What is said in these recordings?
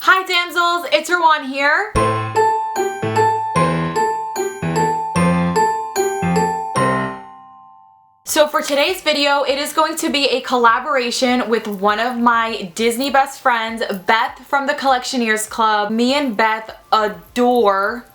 Hi Damsels, it's Rowan here. So for today's video, it is going to be a collaboration with one of my Disney best friends, Beth from the Collectioneers Club. Me and Beth adore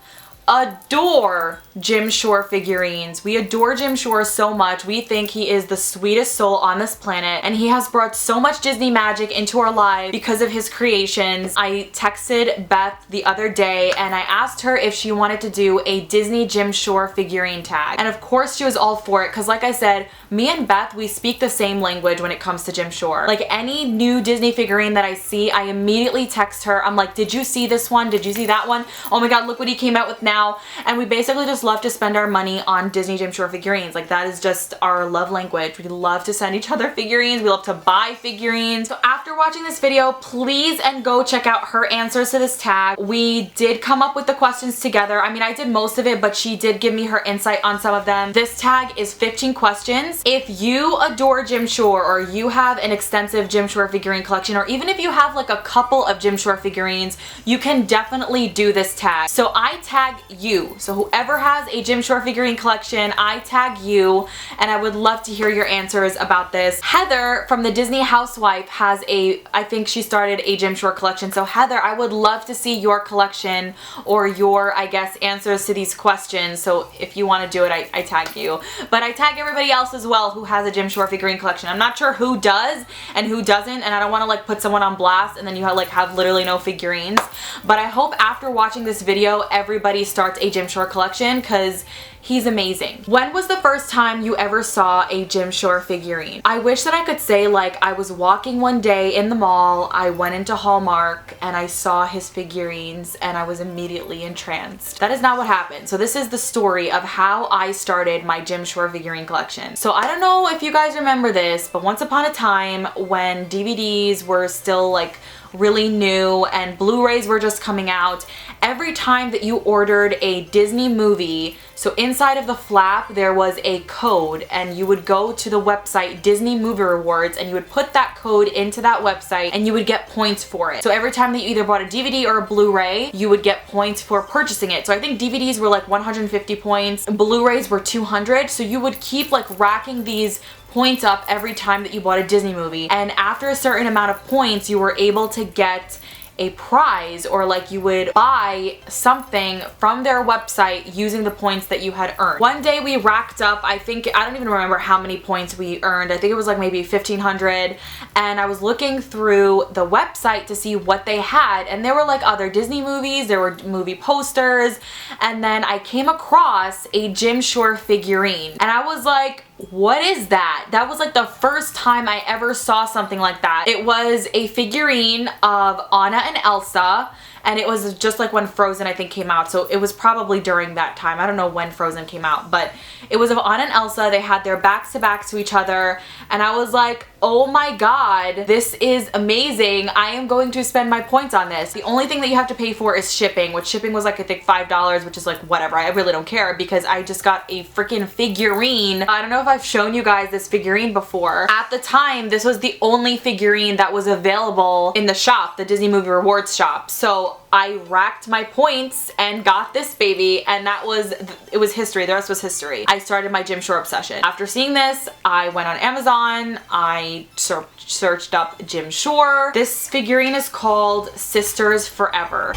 Jim Shore figurines. We adore Jim Shore so much. We think he is the sweetest soul on this planet, and he has brought so much Disney magic into our lives because of his creations. I texted Beth the other day and I asked her if she wanted to do a Disney Jim Shore figurine tag, and of course she was all for it because, like I said, me and Beth, we speak the same language when it comes to Jim Shore. Like any new Disney figurine that I see, I immediately text her. I'm like, did you see this one? Did you see that one? Oh my god, look what he came out with now. And we basically just love to spend our money on Disney Jim Shore figurines. Like, that is just our love language. We love to send each other figurines. We love to buy figurines. So after watching this video, please and go check out her answers to this tag. We did come up with the questions together. I mean, I did most of it, but she did give me her insight on some of them. This tag is 15 questions. If you adore Jim Shore, or you have an extensive Jim Shore figurine collection, or even if you have like a couple of Jim Shore figurines, you can definitely do this tag. So I tag you. So whoever has a Jim Shore figurine collection, I tag you, and I would love to hear your answers about this. Heather from the Disney Housewife has I think she started a Jim Shore collection. So Heather, I would love to see your collection or your, I guess, answers to these questions. So if you want to do it, I tag you. But I tag everybody else as well who has a Jim Shore figurine collection. I'm not sure who does and who doesn't, and I don't want to like put someone on blast and then you have literally no figurines. But I hope after watching this video, everybody starts a Jim Shore collection because he's amazing. When was the first time you ever saw a Jim Shore figurine? I wish that I could say like I was walking one day in the mall, I went into Hallmark and I saw his figurines and I was immediately entranced. That is not what happened. So this is the story of how I started my Jim Shore figurine collection. So I don't know if you guys remember this, but once upon a time when DVDs were still like really new and Blu-rays were just coming out, every time that you ordered a Disney movie, so inside of the flap there was a code, and you would go to the website Disney Movie Rewards and you would put that code into that website and you would get points for it. So every time that you either bought a DVD or a Blu-ray, you would get points for purchasing it. So I think DVDs were like 150 points, Blu-rays were 200, so you would keep like racking these points up every time that you bought a Disney movie, and after a certain amount of points you were able to get a prize, or like you would buy something from their website using the points that you had earned. One day we racked up, I don't even remember how many points we earned. I think it was like maybe 1,500, and I was looking through the website to see what they had, and there were like other Disney movies, there were movie posters, and then I came across a Jim Shore figurine and I was like, what is that? That was like the first time I ever saw something like that. It was a figurine of Anna and Elsa, and it was just like when Frozen I think came out, so it was probably during that time. I don't know when Frozen came out, but it was of Anna and Elsa. They had their backs to back to each other, and I was like, oh my god, this is amazing. I am going to spend my points on this. The only thing that you have to pay for is shipping, which shipping was like I think $5, which is like whatever. I really don't care because I just got a freaking figurine. I don't know if I've shown you guys this figurine before. At the time, this was the only figurine that was available in the shop, the Disney Movie Rewards shop. So I racked my points and got this baby, and it was history. The rest was history. I started my Jim Shore obsession. After seeing this, I went on Amazon, I searched up Jim Shore. This figurine is called Sisters Forever.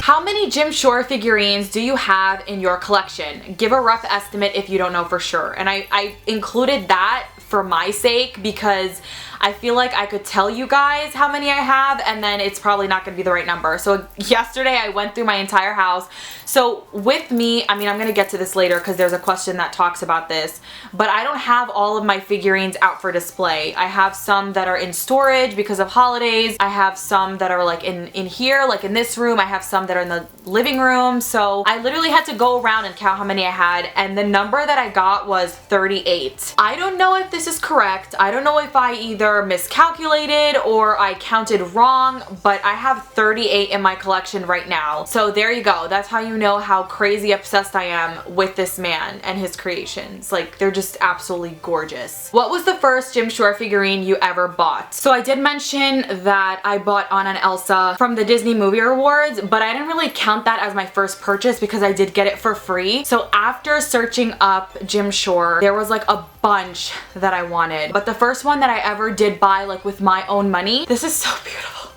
How many Jim Shore figurines do you have in your collection? Give a rough estimate if you don't know for sure. And I included that for my sake because I feel like I could tell you guys how many I have and then it's probably not gonna be the right number. So yesterday I went through my entire house. So with me, I mean, I'm gonna get to this later because there's a question that talks about this, but I don't have all of my figurines out for display. I have some that are in storage because of holidays. I have some that are like in here, like in this room. I have some that are in the living room. So I literally had to go around and count how many I had, and the number that I got was 38. I don't know if this is correct. I don't know if I either either miscalculated or I counted wrong, but I have 38 in my collection right now. So there you go. That's how you know how crazy obsessed I am with this man and his creations. Like, they're just absolutely gorgeous. What was the first Jim Shore figurine you ever bought? So I did mention that I bought Anna and Elsa from the Disney Movie Awards, but I didn't really count that as my first purchase because I did get it for free. So after searching up Jim Shore, there was like a bunch that I wanted. But the first one that I ever did buy, like with my own money, this is so beautiful.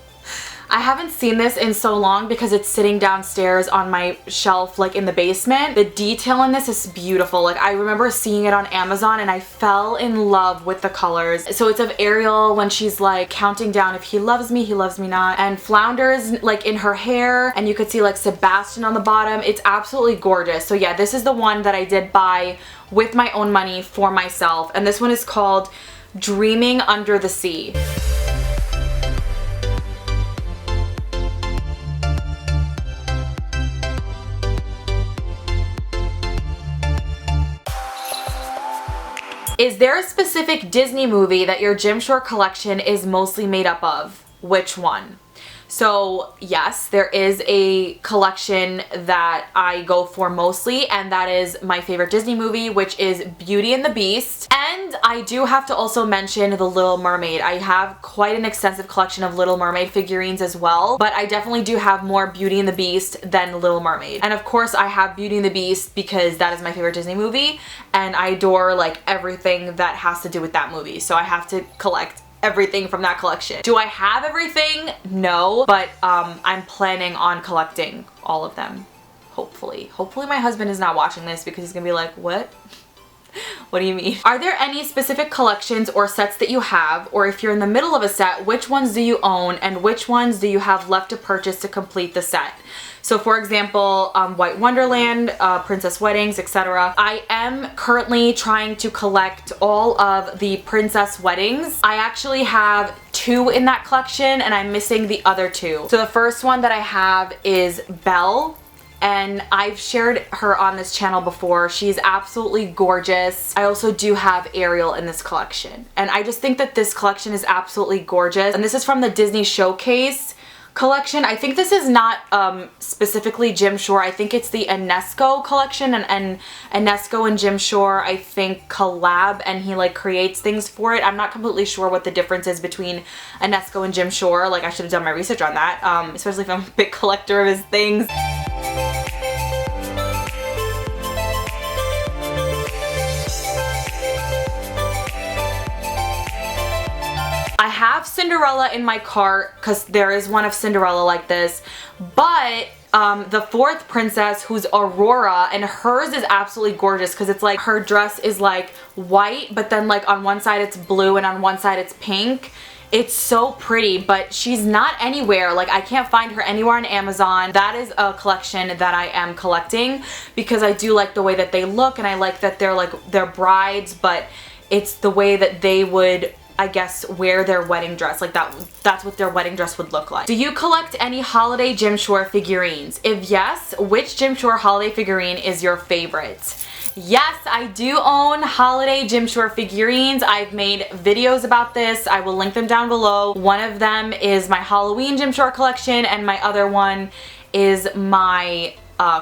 I haven't seen this in so long because it's sitting downstairs on my shelf, like in the basement. The detail in this is beautiful. Like, I remember seeing it on Amazon and I fell in love with the colors. So it's of Ariel when she's like counting down, if he loves me not. And Flounder's like in her hair, and you could see like Sebastian on the bottom. It's absolutely gorgeous. So yeah, this is the one that I did buy with my own money for myself. And this one is called Dreaming Under the Sea. Is there a specific Disney movie that your Jim Shore collection is mostly made up of? Which one? So yes, there is a collection that I go for mostly, and that is my favorite Disney movie, which is Beauty and the Beast. And I do have to also mention The Little Mermaid. I have quite an extensive collection of Little Mermaid figurines as well, but I definitely do have more Beauty and the Beast than Little Mermaid. And of course I have Beauty and the Beast because that is my favorite Disney movie, and I adore like everything that has to do with that movie. So I have to collect everything from that collection. Do I have everything? No, but I'm planning on collecting all of them, hopefully. Hopefully my husband is not watching this because he's gonna be like, what? What do you mean? Are there any specific collections or sets that you have, or if you're in the middle of a set, which ones do you own and which ones do you have left to purchase to complete the set? So for example, White Wonderland, Princess Weddings, etc. I am currently trying to collect all of the Princess Weddings. I actually have 2 in that collection and I'm missing the other 2. So the first one that I have is Belle, and I've shared her on this channel before. She's absolutely gorgeous. I also do have Ariel in this collection, and I just think that this collection is absolutely gorgeous. And this is from the Disney Showcase collection. I think this is not specifically Jim Shore. I think it's the Enesco collection, and Enesco and Jim Shore I think collab, and he like creates things for it. I'm not completely sure what the difference is between Enesco and Jim Shore. Like, I should have done my research on that, especially if I'm a big collector of his things. I have Cinderella in my cart because there is one of Cinderella like this, but the 4th princess, who's Aurora, and hers is absolutely gorgeous because it's like her dress is like white, but then like on one side it's blue and on one side it's pink. It's so pretty, but she's not anywhere. Like, I can't find her anywhere on Amazon. That is a collection that I am collecting because I do like the way that they look, and I like that they're brides, but it's the way that they would, I guess, wear their wedding dress. Like, that's what their wedding dress would look like. Do you collect any holiday Jim Shore figurines? If yes, which Jim Shore holiday figurine is your favorite? Yes, I do own holiday Jim Shore figurines. I've made videos about this. I will link them down below. One of them is my Halloween Jim Shore collection, and my other one is my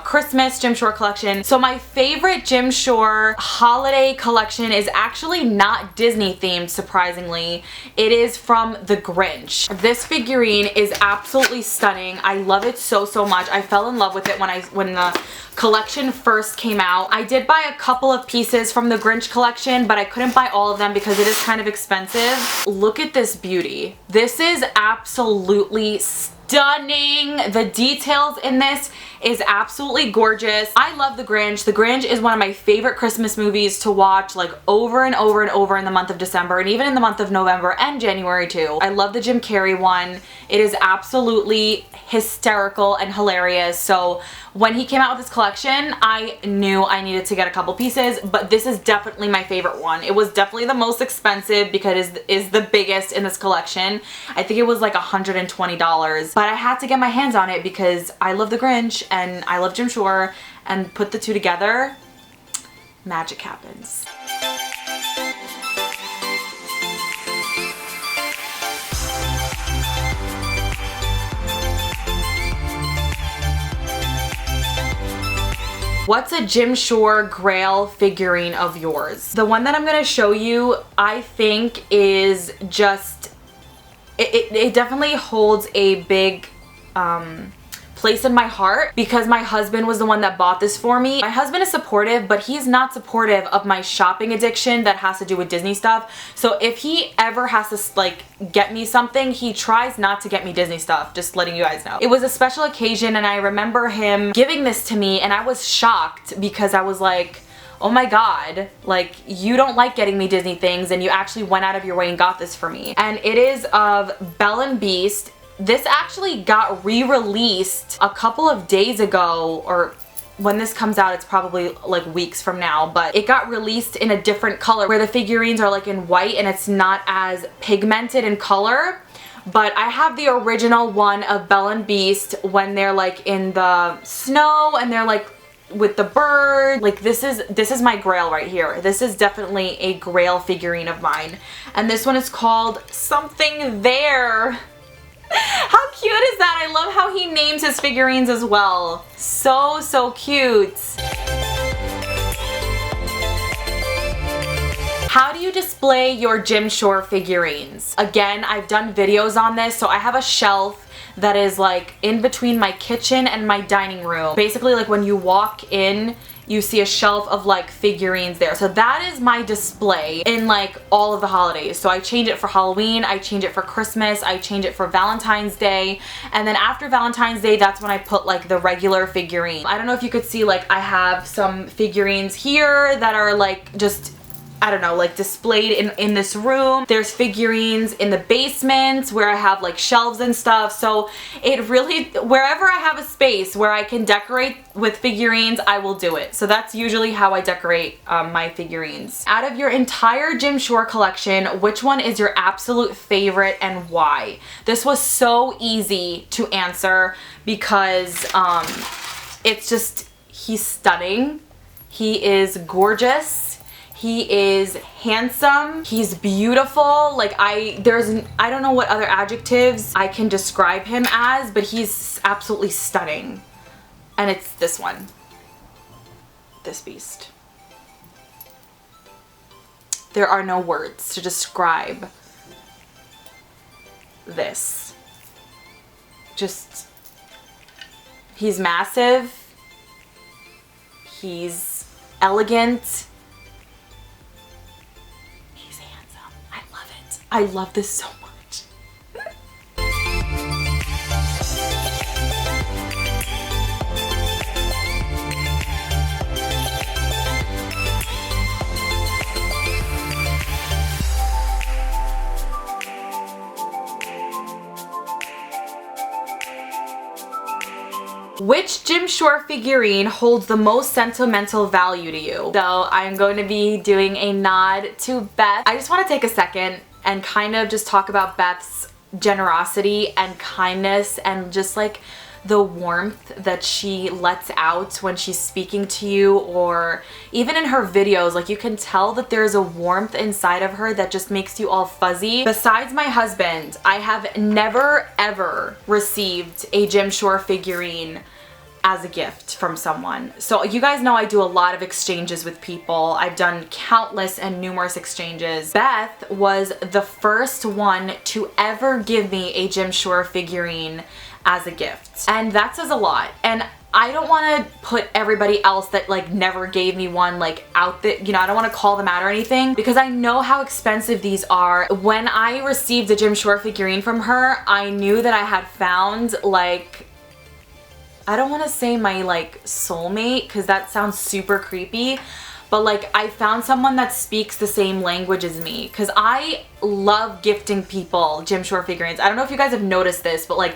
Christmas Jim Shore collection. So my favorite Jim Shore holiday collection is actually not Disney themed, surprisingly. It is from The Grinch. This figurine is absolutely stunning. I love it so much. I fell in love with it when the collection first came out. I did buy a couple of pieces from the Grinch collection, but I couldn't buy all of them because it is kind of expensive. Look at this beauty. This is absolutely stunning. The details in this is absolutely gorgeous. I love The Grinch. The Grinch is one of my favorite Christmas movies to watch like over and over and over in the month of December, and even in the month of November and January too. I love the Jim Carrey one. It is absolutely hysterical and hilarious. So when he came out with this collection, I knew I needed to get a couple pieces, but this is definitely my favorite one. It was definitely the most expensive because it is the biggest in this collection. I think it was like $120, but I had to get my hands on it because I love The Grinch and I love Jim Shore, and put the two together, magic happens. What's a Jim Shore grail figurine of yours? The one that I'm gonna show you, I think is just, it definitely holds a big place in my heart because my husband was the one that bought this for me. My husband is supportive, but he's not supportive of my shopping addiction that has to do with Disney stuff. So if he ever has to like get me something, he tries not to get me Disney stuff, just letting you guys know. It was a special occasion and I remember him giving this to me and I was shocked because I was like, oh my god, like you don't like getting me Disney things and you actually went out of your way and got this for me. And it is of Belle and Beast. This actually got re-released a couple of days ago, or when this comes out it's probably like weeks from now, but it got released in a different color where the figurines are like in white and it's not as pigmented in color. But I have the original one of Belle and Beast when they're like in the snow and they're like with the bird. Like this is my grail right here. This is definitely a grail figurine of mine. And this one is called Something There. How cute is that? I love how he names his figurines as well. So cute. How do you display your Jim Shore figurines? Again, I've done videos on this, so I have a shelf that is like in between my kitchen and my dining room. Basically, like when you walk in, you see a shelf of like figurines there. So that is my display in like all of the holidays. So I change it for Halloween, I change it for Christmas, I change it for Valentine's Day, and then after Valentine's Day, that's when I put like the regular figurine. I don't know if you could see, like I have some figurines here that are like just, I don't know, like displayed in this room. There's figurines in the basement where I have like shelves and stuff. So it really, wherever I have a space where I can decorate with figurines, I will do it. So that's usually how I decorate my figurines. Out of your entire Jim Shore collection, which one is your absolute favorite and why? This was so easy to answer because it's just, he's stunning. He is gorgeous. He is handsome, he's beautiful, like I don't know what other adjectives I can describe him as, but he's absolutely stunning. And it's this one. This beast. There are no words to describe this. Just, he's massive, he's elegant, I love this so much. Which Jim Shore figurine holds the most sentimental value to you? So I'm going to be doing a nod to Beth. I just want to take a second and kind of just talk about Beth's generosity and kindness and just like the warmth that she lets out when she's speaking to you, or even in her videos, like you can tell that there's a warmth inside of her that just makes you all fuzzy. Besides my husband, I have never ever received a Jim Shore figurine as a gift from someone. So you guys know I do a lot of exchanges with people. I've done countless and numerous exchanges. Beth was the first one to ever give me a Jim Shore figurine as a gift. And that says a lot. And I don't want to put everybody else that like never gave me one like out there, you know, I don't want to call them out or anything because I know how expensive these are. When I received a Jim Shore figurine from her, I knew that I had found like, I don't want to say my like soulmate because that sounds super creepy, but like I found someone that speaks the same language as me because I love gifting people Jim Shore figurines. I don't know if you guys have noticed this, but like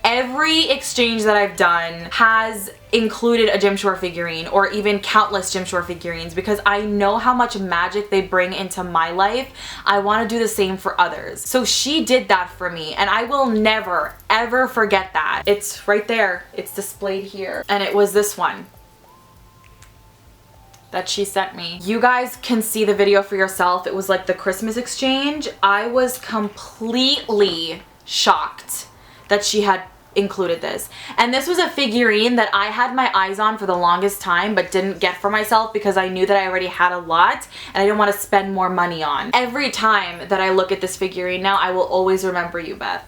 every exchange that I've done has included a Jim Shore figurine or even countless Jim Shore figurines because I know how much magic they bring into my life. I want to do the same for others. So she did that for me and I will never ever forget that. It's right there. It's displayed here. And it was this one that she sent me. You guys can see the video for yourself. It was like the Christmas exchange. I was completely shocked that she had included this. And this was a figurine that I had my eyes on for the longest time but didn't get for myself because I knew that I already had a lot and I didn't want to spend more money on. Every time that I look at this figurine now, I will always remember you, Beth.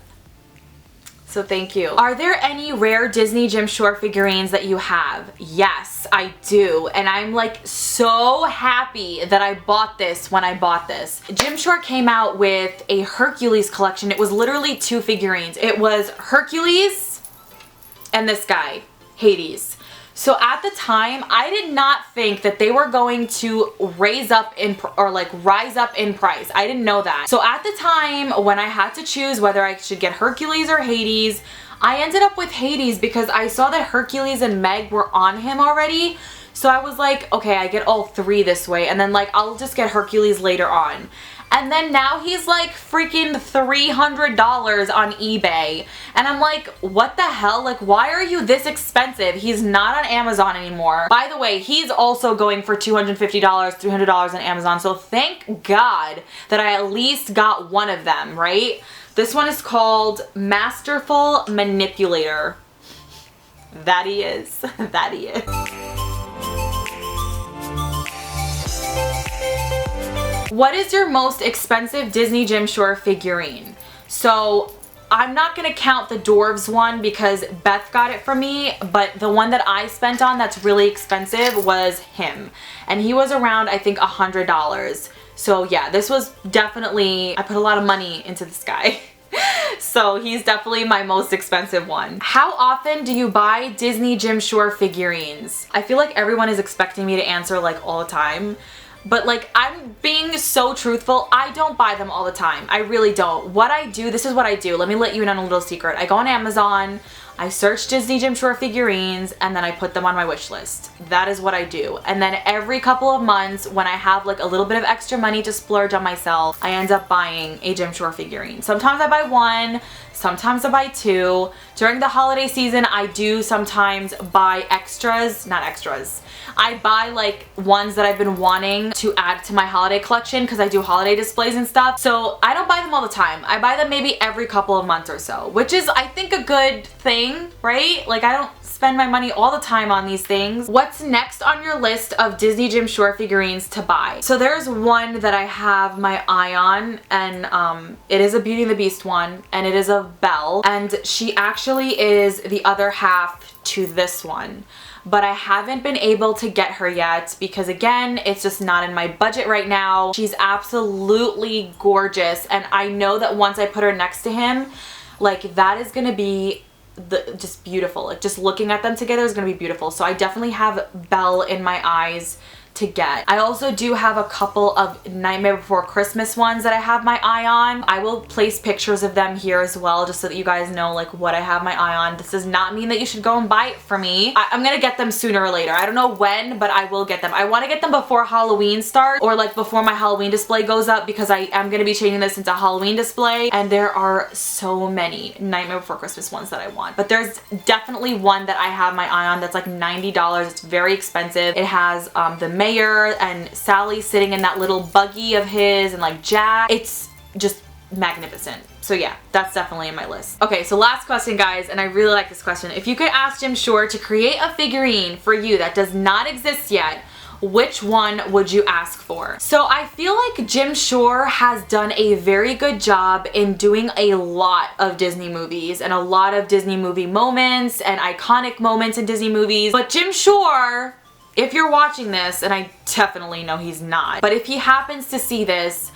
So thank you. Are there any rare Disney Jim Shore figurines that you have? Yes, I do. And I'm like so happy that I bought this when I bought this. Jim Shore came out with a Hercules collection. It was literally 2 figurines. It was Hercules and this guy, Hades. So at the time, I did not think that they were going to rise up in price. I didn't know that. So at the time when I had to choose whether I should get Hercules or Hades, I ended up with Hades because I saw that Hercules and Meg were on him already. So I was like, okay, I get all 3 this way, and then like I'll just get Hercules later on. And then now he's like freaking $300 on eBay. And I'm like, what the hell? Like, why are you this expensive? He's not on Amazon anymore. By the way, he's also going for $250, $300 on Amazon. So thank God that I at least got one of them, right? This one is called Masterful Manipulator. That he is. That he is. What is your most expensive Disney Jim Shore figurine? So I'm not gonna count the dwarves one because Beth got it for me, but the one that I spent on that's really expensive was him. And he was around, I think, $100. So yeah, this was definitely, I put a lot of money into this guy. So he's definitely my most expensive one. How often do you buy Disney Jim Shore figurines? I feel like everyone is expecting me to answer like all the time. But like, I'm being so truthful, I don't buy them all the time. I really don't. What I do, this is what I do. Let me let you in on a little secret. I go on Amazon, I search Disney Jim Shore figurines, and then I put them on my wish list. That is what I do. And then every couple of months, when I have like a little bit of extra money to splurge on myself, I end up buying a Jim Shore figurine. Sometimes I buy 1, sometimes I buy 2. During the holiday season, I do sometimes buy extras, not extras. I buy like ones that I've been wanting to add to my holiday collection because I do holiday displays and stuff. So I don't buy them all the time. I buy them maybe every couple of months or so, which is, I think, a good thing, right? Like, I don't spend my money all the time on these things. What's next on your list of Disney Jim Shore figurines to buy? So there's one that I have my eye on, and it is a Beauty and the Beast one, and it is of Belle, and she actually is the other half to this one. But I haven't been able to get her yet because, again, it's just not in my budget right now. She's absolutely gorgeous, and I know that once I put her next to him, like, that is gonna be just beautiful. Like, just looking at them together is gonna be beautiful. So I definitely have Belle in my eyes to get. I also do have a couple of Nightmare Before Christmas ones that I have my eye on. I will place pictures of them here as well, just so that you guys know like what I have my eye on. This does not mean that you should go and buy it for me. I'm gonna get them sooner or later. I don't know when, but I will get them. I want to get them before Halloween starts, or like before my Halloween display goes up, because I am gonna be changing this into a Halloween display, and there are so many Nightmare Before Christmas ones that I want. But there's definitely one that I have my eye on that's like $90. It's very expensive. It has the Mayor and Sally sitting in that little buggy of his, and like Jack. It's just magnificent. So yeah, that's definitely in my list. Okay, so last question, guys, and I really like this question. If you could ask Jim Shore to create a figurine for you that does not exist yet, which one would you ask for? So I feel like Jim Shore has done a very good job in doing a lot of Disney movies and a lot of Disney movie moments and iconic moments in Disney movies. But Jim Shore, if you're watching this, and I definitely know he's not, but if he happens to see this,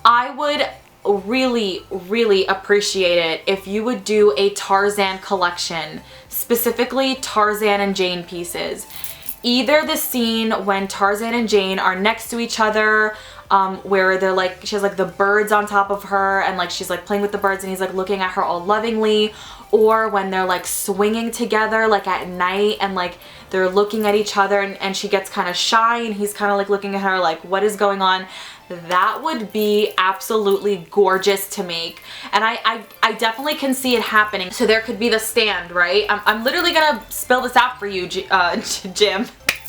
I would really appreciate it if you would do a Tarzan collection, specifically Tarzan and Jane pieces. Either the scene when Tarzan and Jane are next to each other, where they're like, she has like the birds on top of her, and like she's like playing with the birds and he's like looking at her all lovingly, or when they're like swinging together like at night and like they're looking at each other, and she gets kind of shy and he's kind of like looking at her like, what is going on? That would be absolutely gorgeous to make, and I definitely can see it happening. So there could be the stand, right? I'm literally gonna spell this out for you, Jim.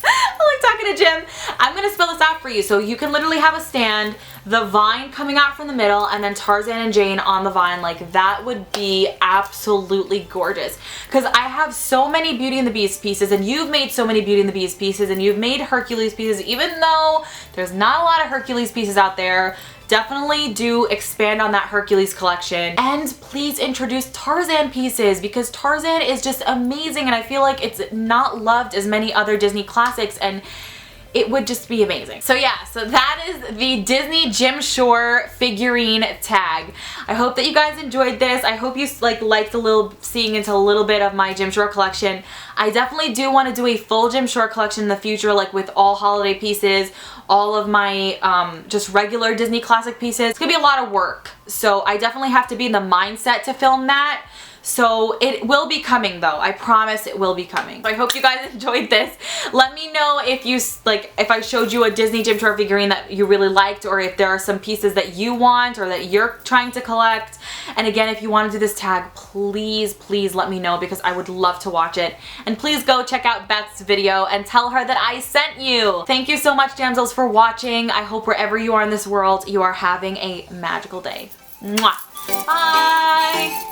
Like, I'm talking to Jim. I'm gonna spell this out for you. So you can literally have a stand, the vine coming out from the middle, and then Tarzan and Jane on the vine. Like, that would be absolutely gorgeous. Because I have so many Beauty and the Beast pieces, and you've made so many Beauty and the Beast pieces, and you've made Hercules pieces, even though there's not a lot of Hercules pieces out there. Definitely do expand on that Hercules collection, and please introduce Tarzan pieces, because Tarzan is just amazing and I feel like it's not loved as many other Disney classics, and it would just be amazing. So yeah, so that is the Disney Jim Shore figurine tag. I hope that you guys enjoyed this. I hope you liked seeing into a little bit of my Jim Shore collection. I definitely do want to do a full Jim Shore collection in the future, like with all holiday pieces, all of my just regular Disney classic pieces. It's gonna be a lot of work, so I definitely have to be in the mindset to film that. So it will be coming though. I promise it will be coming. So I hope you guys enjoyed this. Let me know if you if I showed you a Disney Jim Shore figurine that you really liked, or if there are some pieces that you want or that you're trying to collect. And again, if you want to do this tag, please, please let me know, because I would love to watch it. And please go check out Beth's video and tell her that I sent you. Thank you so much, Damsels, for watching. I hope wherever you are in this world, you are having a magical day. Mwah. Bye!